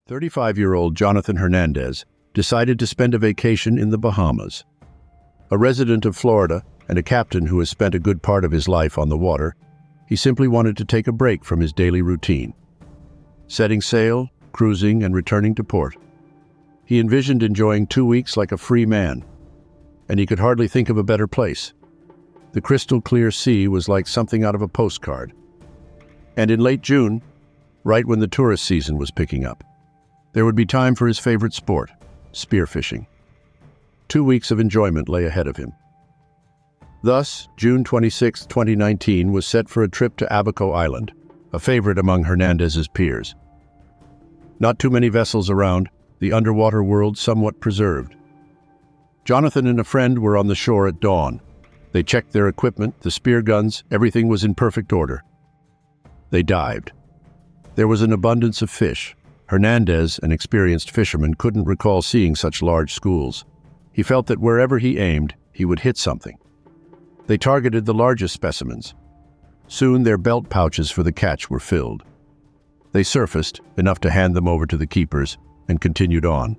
35-year-old Jonathan Hernandez decided to spend a vacation in the Bahamas. A resident of Florida and a captain who has spent a good part of his life on the water, he simply wanted to take a break from his daily routine. Setting sail, cruising, and returning to port, he envisioned enjoying 2 weeks like a free man, and he could hardly think of a better place. The crystal-clear sea was like something out of a postcard. And in late June, right when the tourist season was picking up, there would be time for his favorite sport, spearfishing. 2 weeks of enjoyment lay ahead of him. Thus, June 26, 2019 was set for a trip to Abaco Island, a favorite among Hernandez's peers. Not too many vessels around, the underwater world somewhat preserved. Jonathan and a friend were on the shore at dawn. They checked their equipment, the spear guns, everything was in perfect order. They dived. There was an abundance of fish. Hernandez, an experienced fisherman, couldn't recall seeing such large schools. He felt that wherever he aimed, he would hit something. They targeted the largest specimens. Soon their belt pouches for the catch were filled. They surfaced, enough to hand them over to the keepers, and continued on.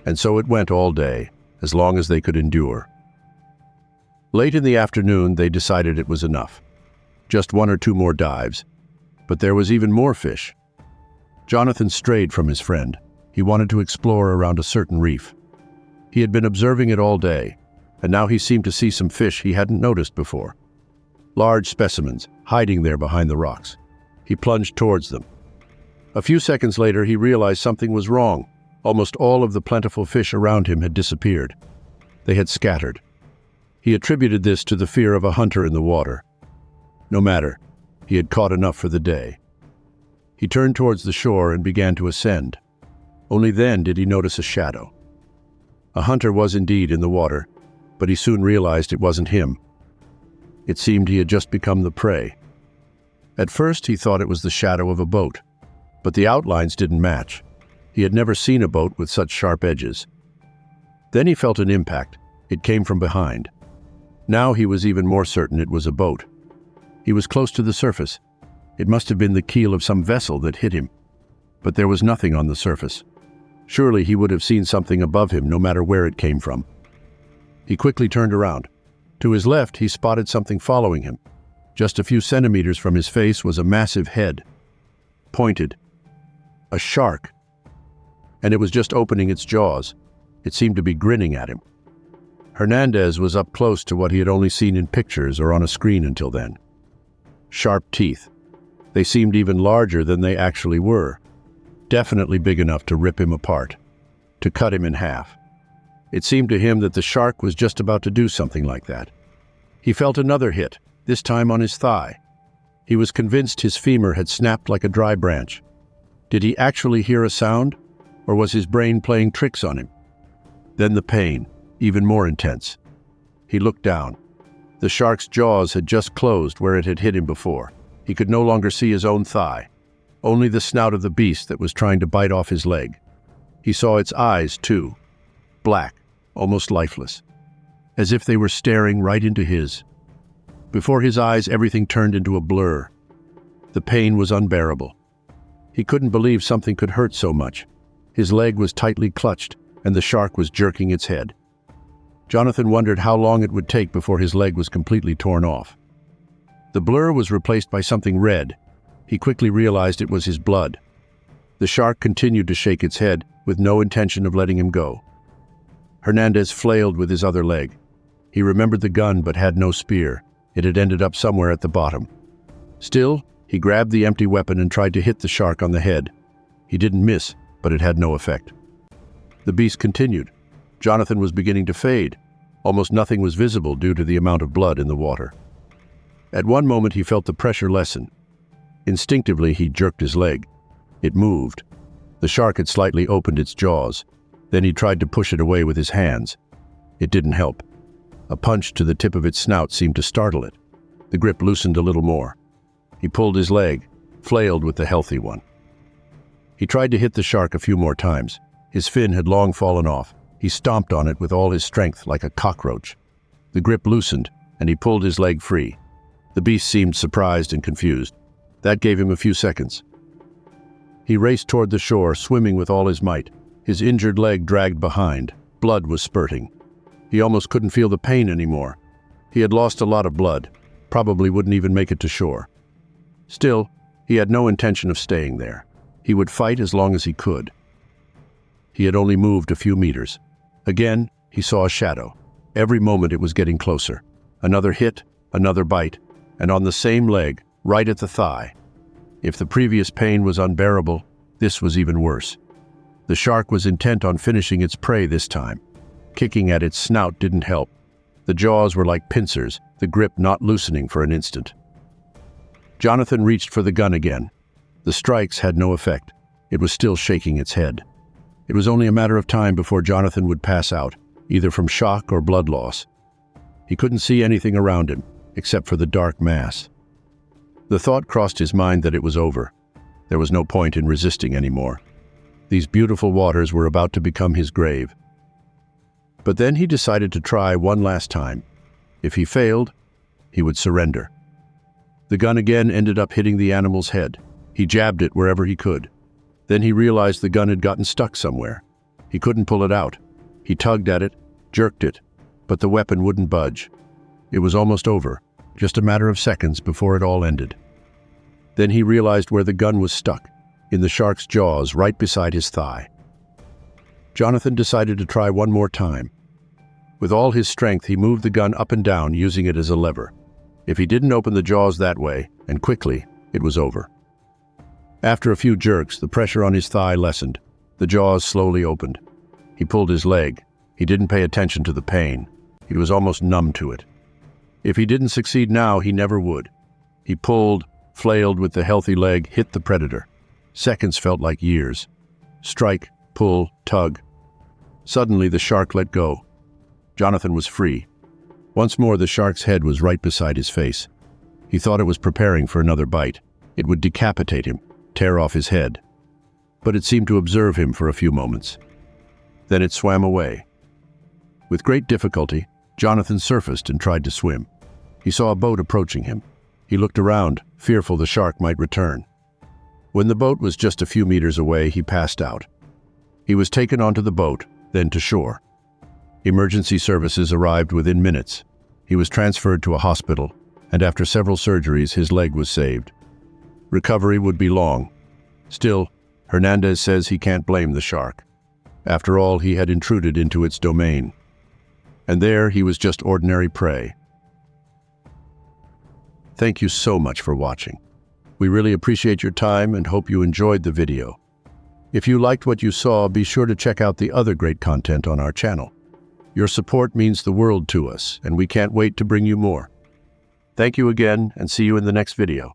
And so it went all day, as long as they could endure. Late in the afternoon, they decided it was enough. Just 1 or 2 more dives. But there was even more fish. Jonathan strayed from his friend. He wanted to explore around a certain reef. He had been observing it all day, and now he seemed to see some fish he hadn't noticed before. Large specimens, hiding there behind the rocks. He plunged towards them. A few seconds later, he realized something was wrong. Almost all of the plentiful fish around him had disappeared. They had scattered. He attributed this to the fear of a hunter in the water. No matter, he had caught enough for the day. He turned towards the shore and began to ascend. Only then did he notice a shadow. A hunter was indeed in the water, but he soon realized it wasn't him. It seemed he had just become the prey. At first he thought it was the shadow of a boat, but the outlines didn't match. He had never seen a boat with such sharp edges. Then he felt an impact. It came from behind. Now he was even more certain it was a boat. He was close to the surface. It must have been the keel of some vessel that hit him. But there was nothing on the surface. Surely he would have seen something above him, no matter where it came from. He quickly turned around. To his left, he spotted something following him. Just a few centimeters from his face was a massive head. Pointed. A shark. And it was just opening its jaws. It seemed to be grinning at him. Hernandez was up close to what he had only seen in pictures or on a screen until then. Sharp teeth. They seemed even larger than they actually were. Definitely big enough to rip him apart, to cut him in half. It seemed to him that the shark was just about to do something like that. He felt another hit, this time on his thigh. He was convinced his femur had snapped like a dry branch. Did he actually hear a sound, or was his brain playing tricks on him? Then the pain, even more intense. He looked down. The shark's jaws had just closed where it had hit him before. He could no longer see his own thigh, only the snout of the beast that was trying to bite off his leg. He saw its eyes, too. Black, almost lifeless, as if they were staring right into his. Before his eyes, everything turned into a blur. The pain was unbearable. He couldn't believe something could hurt so much. His leg was tightly clutched, and the shark was jerking its head. Jonathan wondered how long it would take before his leg was completely torn off. The blur was replaced by something red. He quickly realized it was his blood. The shark continued to shake its head, with no intention of letting him go. Hernandez flailed with his other leg. He remembered the gun but had no spear. It had ended up somewhere at the bottom. Still, he grabbed the empty weapon and tried to hit the shark on the head. He didn't miss, but it had no effect. The beast continued. Jonathan was beginning to fade. Almost nothing was visible due to the amount of blood in the water. At one moment he felt the pressure lessen. Instinctively he jerked his leg. It moved. The shark had slightly opened its jaws. Then he tried to push it away with his hands. It didn't help. A punch to the tip of its snout seemed to startle it. The grip loosened a little more. He pulled his leg, flailed with the healthy one. He tried to hit the shark a few more times. His fin had long fallen off. He stomped on it with all his strength like a cockroach. The grip loosened, and he pulled his leg free. The beast seemed surprised and confused. That gave him a few seconds. He raced toward the shore, swimming with all his might. His injured leg dragged behind. Blood was spurting. He almost couldn't feel the pain anymore. He had lost a lot of blood, probably wouldn't even make it to shore. Still, he had no intention of staying there. He would fight as long as he could. He had only moved a few meters. Again, he saw a shadow. Every moment it was getting closer. Another hit, another bite, and on the same leg, right at the thigh. If the previous pain was unbearable, this was even worse. The shark was intent on finishing its prey this time. Kicking at its snout didn't help. The jaws were like pincers, the grip not loosening for an instant. Jonathan reached for the gun again. The strikes had no effect. It was still shaking its head. It was only a matter of time before Jonathan would pass out, either from shock or blood loss. He couldn't see anything around him, except for the dark mass. The thought crossed his mind that it was over. There was no point in resisting anymore. These beautiful waters were about to become his grave. But then he decided to try one last time. If he failed, he would surrender. The gun again ended up hitting the animal's head. He jabbed it wherever he could. Then he realized the gun had gotten stuck somewhere. He couldn't pull it out. He tugged at it, jerked it, but the weapon wouldn't budge. It was almost over, just a matter of seconds before it all ended. Then he realized where the gun was stuck, in the shark's jaws right beside his thigh. Jonathan decided to try one more time. With all his strength, he moved the gun up and down, using it as a lever. If he didn't open the jaws that way, and quickly, it was over. After a few jerks, the pressure on his thigh lessened. The jaws slowly opened. He pulled his leg. He didn't pay attention to the pain. He was almost numb to it. If he didn't succeed now, he never would. He pulled, flailed with the healthy leg, hit the predator. Seconds felt like years. Strike, pull, tug. Suddenly, the shark let go. Jonathan was free. Once more, the shark's head was right beside his face. He thought it was preparing for another bite. It would decapitate him, tear off his head. But it seemed to observe him for a few moments. Then it swam away. With great difficulty, Jonathan surfaced and tried to swim. He saw a boat approaching him. He looked around, fearful the shark might return. When the boat was just a few meters away, he passed out. He was taken onto the boat, then to shore. Emergency services arrived within minutes. He was transferred to a hospital, and after several surgeries, his leg was saved. Recovery would be long. Still, Hernandez says he can't blame the shark. After all, he had intruded into its domain. And there, he was just ordinary prey. Thank you so much for watching. We really appreciate your time and hope you enjoyed the video. If you liked what you saw, be sure to check out the other great content on our channel. Your support means the world to us, and we can't wait to bring you more. Thank you again, and see you in the next video.